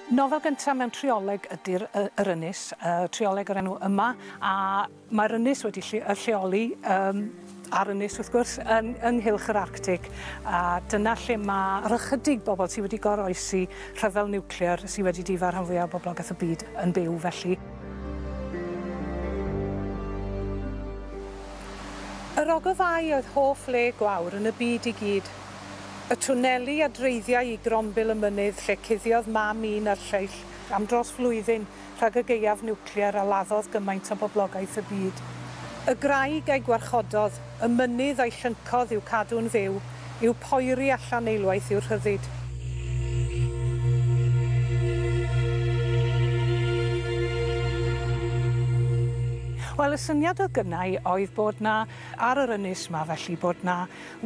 Nofel gyntaf mewn trioleg ydy'r yr Ynys, trioleg o'r enw Yma, a mae'r Ynys wedi lleoli ar Ynys wrth gwrs yn nghylch yr Arctig, a dyna lle mae'r ychydig bobl sydd wedi goroesi rhyfel niwclear sydd wedi difar rhan fwyaf o boblogaeth y byd yn byw felly. Yr ogofau oedd hoff le gwawr yn y byd i gyd. Y twneli a dreiddiau i grombil y mynydd lle cuddiodd mam un a'r lleill am dros flwyddyn rhag y gaeaf niwclear a laddodd gymaint o boblogaeth y byd. Y graig a'i gwarchododd, y mynydd a'i llyncodd i'w cadw'n fyw, i'w poeri allan eilwaith i'w rhyddid. Wel, y syniad o gynnau oedd bod na, ar yr Ynys yma felly, bod na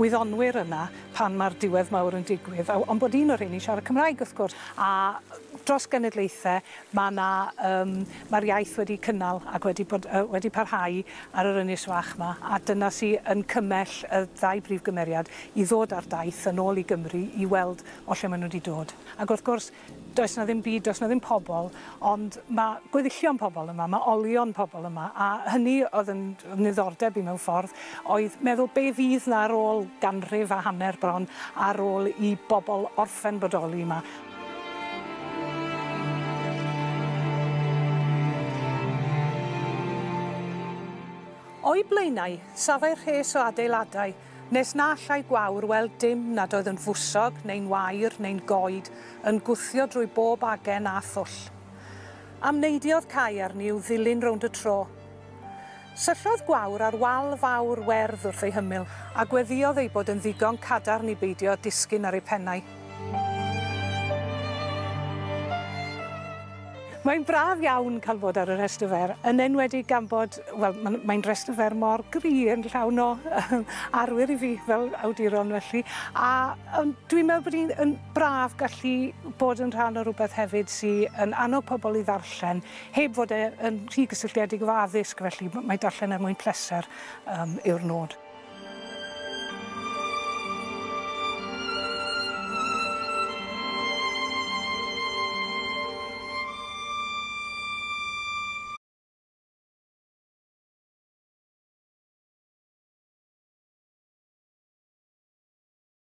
wyddonwyr yna pan mae'r diwedd mawr yn digwydd, ond bod un o'r hyn i siarad Cymraeg wrth gwrs. A dros genedlaethau mae'r iaith wedi cynnal ac wedi parhau ar yr Ynys fach yma, a dyna sy'n yn cymell y ddau brif gymeriad i ddod ar daith yn ôl i Gymru i weld o lle maen nhw wedi dod. Ac wrth gwrs, does na ddim byd, does na ddim pobl, ond mae gweddillion pobl yma, mae olion pobl yma, a hynny oedd yn ddiddordeb i mewn ffordd, oedd meddwl be fydd na ar ôl ganrif a hanner bron ar ôl i bobl orffen bodoli yma. O'i blaenau, safai'r rhes o adeiladau, nes na allai gwawr weld dim nad oedd yn fwsog, neu'n wair, neu'n goed, yn gwthio drwy bob agen a thwll. Amneidiodd cae arni i'w ddilyn rownd y tro. Syllodd gwawr ar wal fawr werdd wrth ei hymyl, a gweddiodd ei bod yn ddigon cadarn i beidio disgyn ar ei pennau. Mae'n braf iawn cael bod ar y rhestr fer, yn enwedig gan bod, wel, mae'n rhestr fer mor gry yn llawn o arwyr i fi fel awduron felly. A dwi'n meddwl bod hi'n braf gallu bod yn rhan o rhywbeth hefyd sy'n yn annog pobl i ddarllen, heb fod e'n rhy gysylltiedig efo addysg felly, mae darllen er mwyn pleser yw'r nod.